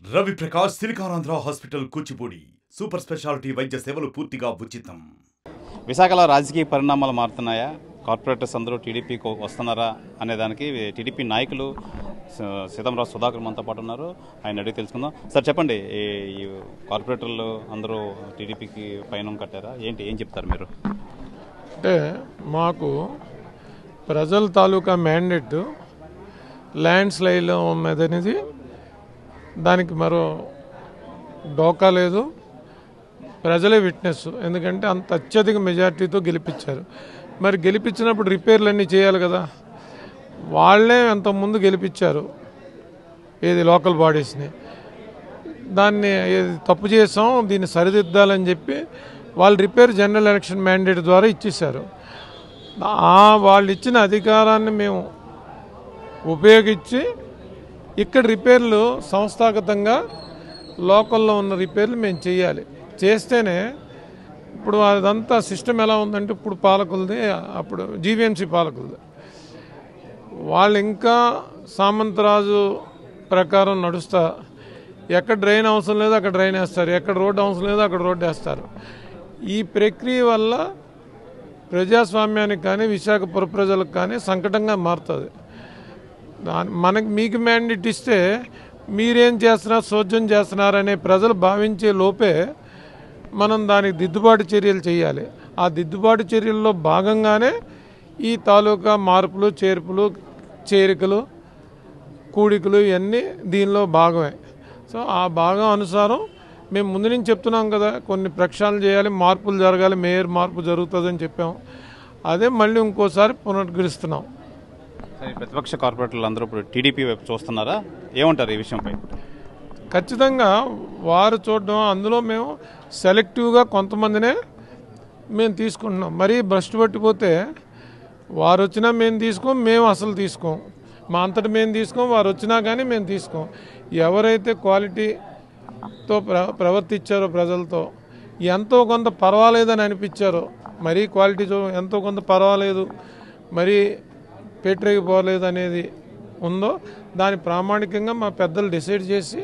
Ravi Prakash Siliconandhra hospital Kuchipudi super speciality వైద్య సేవలు పూర్తిగా ఉచితం. విశాఖలో రాజకీయ పరిణామాలు మారుతున్నాయా? కార్పొరేటర్స్ అందరూ టీడీపీకి వస్తున్నారా అనే దానికి టీడీపీ నాయకులు సీతంరాజు సుధాకర్ మనతో పాటు ఉన్నారు. ఆయన అడిగి తెలుసుకుందాం. సార్ చెప్పండి, ఈ కార్పొరేటర్లు అందరూ టీడీపీకి పైన కట్టారా ఏంటి, ఏం చెప్తారు మీరు? అంటే మాకు ప్రజల తాలూకా మ్యాండేట్ ల్యాండ్ స్లైడ్ అనేది దానికి మరో డోకా లేదు. ప్రజలే విట్నెస్. ఎందుకంటే అంత అత్యధిక మెజార్టీతో గెలిపించారు. మరి గెలిపించినప్పుడు రిపేర్లు అన్నీ చేయాలి కదా. వాళ్ళే అంతకుముందు గెలిపించారు ఏది లోకల్ బాడీస్ని. దాన్ని ఏది తప్పు చేసాం దీన్ని సరిదిద్దాలని చెప్పి వాళ్ళు రిపేర్ జనరల్ ఎలక్షన్ మ్యాండేట్ ద్వారా ఇచ్చేశారు. వాళ్ళు ఇచ్చిన అధికారాన్ని మేము ఉపయోగించి ఇక్కడ రిపేర్లు సంస్థాగతంగా లోకల్లో ఉన్న రిపేర్లు మేము చేయాలి. చేస్తేనే ఇప్పుడు అదంతా సిస్టమ్ ఎలా ఉందంటే ఇప్పుడు పాలకులది, అప్పుడు జీవీఎంసీ పాలకులది. వాళ్ళు ఇంకా సామంతరాజు ప్రకారం నడుస్తా ఎక్కడ డ్రైన్ అవసరం లేదు అక్కడ డ్రైన్ వేస్తారు, ఎక్కడ రోడ్డు అవసరం లేదు అక్కడ రోడ్డు వేస్తారు. ఈ ప్రక్రియ వల్ల ప్రజాస్వామ్యానికి కానీ విశాఖపుర ప్రజలకు కానీ సంకటంగా మారుతుంది. మీకు మ్యాండేట్ ఇస్తే మీరేం చేస్తున్నారు, సోద్యం చేస్తున్నారనే ప్రజలు భావించే లోపే మనం దానికి దిద్దుబాటు చర్యలు చేయాలి. ఆ దిద్దుబాటు చర్యల్లో భాగంగానే ఈ తాలూకా మార్పులు చేర్పులు చేరికలు కూడికలు ఇవన్నీ దీనిలో భాగమే. సో ఆ భాగం అనుసారం మేము ముందు నుంచి చెప్తున్నాం కదా, కొన్ని ప్రక్షాళన చేయాలి, మార్పులు జరగాలి, మేయర్ మార్పు జరుగుతుందని చెప్పాము. అదే మళ్ళీ ఇంకోసారి పునరుద్ధరిస్తున్నాం. ప్రతిపక్ష కార్పొరేటర్లు అందరూ ఇప్పుడు టీడీపీ వైపు చూస్తున్నారా? ఏమంటారు ఈ విషయంపై? ఖచ్చితంగా వారు చూడడం, అందులో మేము సెలెక్టివ్గా కొంతమందినే మేము తీసుకుంటున్నాం. మరీ భ్రష్టు పట్టిపోతే వారు వచ్చినా మేము తీసుకోం, మేము అసలు తీసుకోం. మా అంతటి మేము తీసుకోం, వారు వచ్చినా కానీ మేము తీసుకోం. ఎవరైతే క్వాలిటీతో ప్రవర్తించారో ప్రజలతో, ఎంతో కొంత పర్వాలేదని అనిపించారో, మరీ క్వాలిటీతో ఎంతో కొంత పర్వాలేదు, మరీ పెట్టరేగిపోలేదు అనేది ఉందో దాని ప్రామాణికంగా మా పెద్దలు డిసైడ్ చేసి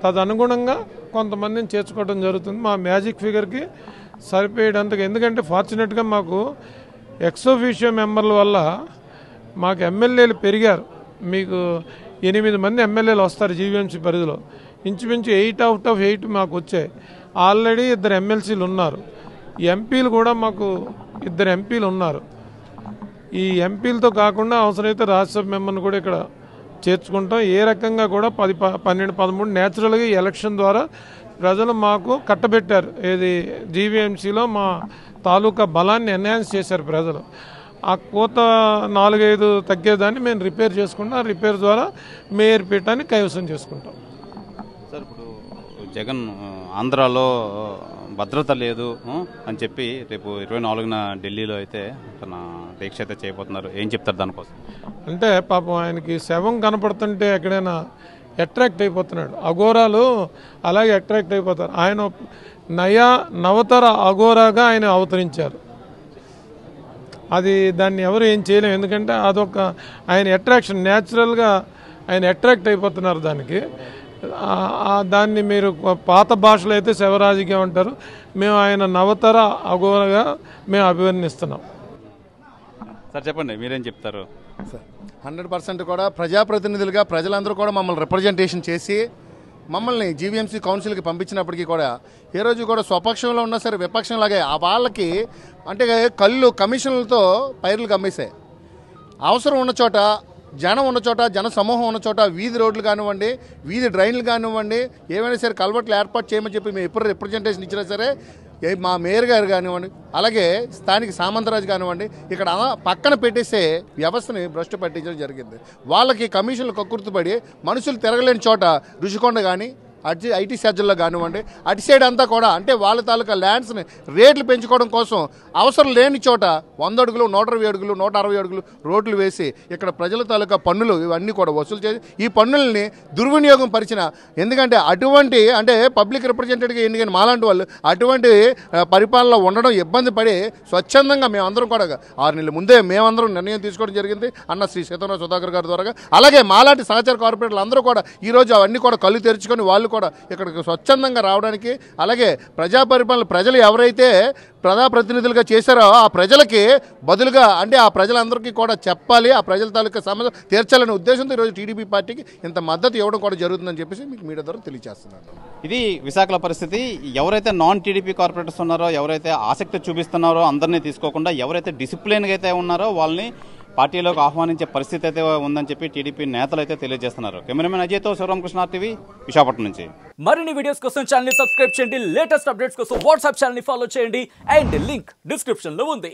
తదనుగుణంగా కొంతమందిని చేర్చుకోవడం జరుగుతుంది. మా మ్యాజిక్ ఫిగర్కి సరిపోయేటంతగా. ఎందుకంటే ఫార్చునేట్గా మాకు ఎక్సోఫిషియో మెంబర్ల వల్ల మాకు ఎమ్మెల్యేలు పెరిగారు. మీకు 8 మంది ఎమ్మెల్యేలు వస్తారు జీవీఎంసీ పరిధిలో. ఇంచుమించు 8/8 మాకు వచ్చాయి. ఆల్రెడీ 2 ఎమ్మెల్సీలు ఉన్నారు. ఎంపీలు కూడా మాకు 2 ఎంపీలు ఉన్నారు. ఈ ఎంపీలతో కాకుండా అవసరమైతే రాజ్యసభ మెంబర్ని కూడా ఇక్కడ చేర్చుకుంటాం. ఏ రకంగా కూడా 10, 12, 13 న్యాచురల్గా ఎలక్షన్ ద్వారా ప్రజలు మాకు కట్టబెట్టారు. ఏది జీవీఎంసీలో మా తాలూకా బలాన్ని ఎన్హాన్స్ చేశారు ప్రజలు. ఆ కోత 4-5 తగ్గేదాన్ని మేము రిపేర్ చేసుకుంటాం. ఆ రిపేర్ ద్వారా మేయర్ పీఠాన్ని కైవసం చేసుకుంటాం. సార్ ఇప్పుడు జగన్ ఆంధ్రాలో భద్రత లేదు అని చెప్పి రేపు 24న ఢిల్లీలో అయితే తన దీక్ష అయితే చేయబోతున్నారు. ఏం చెప్తారు దానికోసం? అంటే పాపం ఆయనకి శవం కనపడుతుంటే ఎక్కడైనా అట్రాక్ట్ అయిపోతున్నాడు. అఘోరాలు అలాగే అట్రాక్ట్ అయిపోతారు. ఆయన నవతర అఘోరాగా ఆయన అవతరించారు. అది దాన్ని ఎవరు ఏం చేయలేము. ఎందుకంటే అదొక ఆయన అట్రాక్షన్, న్యాచురల్గా ఆయన అట్రాక్ట్ అయిపోతున్నారు దానికి. దాన్ని మీరు పాత భాషలో అయితే శవరాజకీయం అంటారు. మేము ఆయన నవతర అఘోరగా మేము అభివర్ణిస్తున్నాం. సార్ చెప్పండి, మీరేం చెప్తారు? సార్ 100% కూడా ప్రజాప్రతినిధులుగా ప్రజలందరూ కూడా మమ్మల్ని రిప్రజెంటేషన్ చేసి మమ్మల్ని జీవీఎంసీ కౌన్సిల్కి పంపించినప్పటికీ కూడా ఏ రోజు కూడా స్వపక్షంలో ఉన్నా సరే విపక్షంలాగే ఆ వాళ్ళకి అంటే కళ్ళు కమిషన్లతో పైర్లు కమ్మేశాయి. అవసరం ఉన్న చోట, జనం ఉన్న చోట, జన సమూహం ఉన్న చోట వీధి రోడ్లు కానివ్వండి, వీధి డ్రైన్లు కానివ్వండి, ఏమైనా సరే కల్వర్ట్లు ఏర్పాటు చేయమని చెప్పి మేము ఎప్పుడు రిప్రజెంటేషన్ ఇచ్చినా సరే మా మేయర్ గారు కానివ్వండి, అలాగే స్థానిక సామంతరాజు కానివ్వండి, ఇక్కడ పక్కన పెట్టేసే వ్యవస్థని భ్రష్టు పట్టించడం జరిగింది. వాళ్ళకి కమిషన్లు కక్కుర్తిపడి మనుషులు తిరగలేని చోట రుషికొండ కానీ, ఐటీ సెర్జల్లో కానివ్వండి, అటు సైడ్ అంతా కూడా అంటే వాళ్ళ తాలూకా ల్యాండ్స్ని రేట్లు పెంచుకోవడం కోసం అవసరం లేని చోట 100 అడుగులు 120 అడుగులు 160 అడుగులు రోడ్లు వేసి ఇక్కడ ప్రజల తాలూకా పన్నులు ఇవన్నీ కూడా వసూలు చేసి ఈ పన్నుల్ని దుర్వినియోగం పరిచిన, ఎందుకంటే అటువంటి అంటే పబ్లిక్ రిప్రజెంటేటివ్గా ఎన్నికైన మాలాంటి వాళ్ళు అటువంటి పరిపాలనలో ఉండడం ఇబ్బంది పడి స్వచ్ఛందంగా మేమందరం కూడా 6 నెలల ముందే మేమందరం నిర్ణయం తీసుకోవడం జరిగింది అన్న శ్రీ సీతారాం సుధాకర్ గారి ద్వారా. అలాగే మాలాంటి సహచార కార్పొరేటర్లు అందరూ కూడా ఈరోజు అవన్నీ కూడా కళ్ళు తెరుచుకొని వాళ్ళు కూడా ఇక్కడికి స్వచ్ఛందంగా రావడానికి, అలాగే ప్రజా పరిపాలన ప్రజలు ఎవరైతే ప్రజాప్రతినిధులుగా చేశారో ఆ ప్రజలకి బదులుగా అంటే ఆ ప్రజలందరికీ కూడా చెప్పాలి, ఆ ప్రజల తాలూకా సమస్య తీర్చాలనే ఉద్దేశంతో ఈరోజు టీడీపీ పార్టీకి ఇంత మద్దతు ఇవ్వడం కూడా జరుగుతుందని చెప్పేసి మీకు మీడియా ద్వారా తెలియజేస్తున్నాను. ఇది విశాఖలో పరిస్థితి. ఎవరైతే నాన్ టీడీపీ కార్పొరేటర్స్ ఉన్నారో, ఎవరైతే ఆసక్తి చూపిస్తున్నారో అందరినీ తీసుకోకుండా ఎవరైతే డిసిప్లిన్గా అయితే ఉన్నారో వాళ్ళని పార్టీలోకి ఆహ్వానించే పరిస్థితి అయితే ఉందని చెప్పి టీడీపీ నేతలు అయితే తెలియజేస్తున్నారు. కెమెరామెన్ అజయ్తో శివరామకృష్ణ టీవీ విశాఖపట్నం నుంచి. మరిన్ని వీడియోస్ కోసం ఛానల్ ని సబ్స్క్రైబ్ చేయండి, లేటెస్ట్ అప్డేట్స్ కోసం వాట్సాప్ ఛానల్ ని ఫాలో చేయండి అండ్ లింక్ డిస్క్రిప్షన్ లో ఉంది.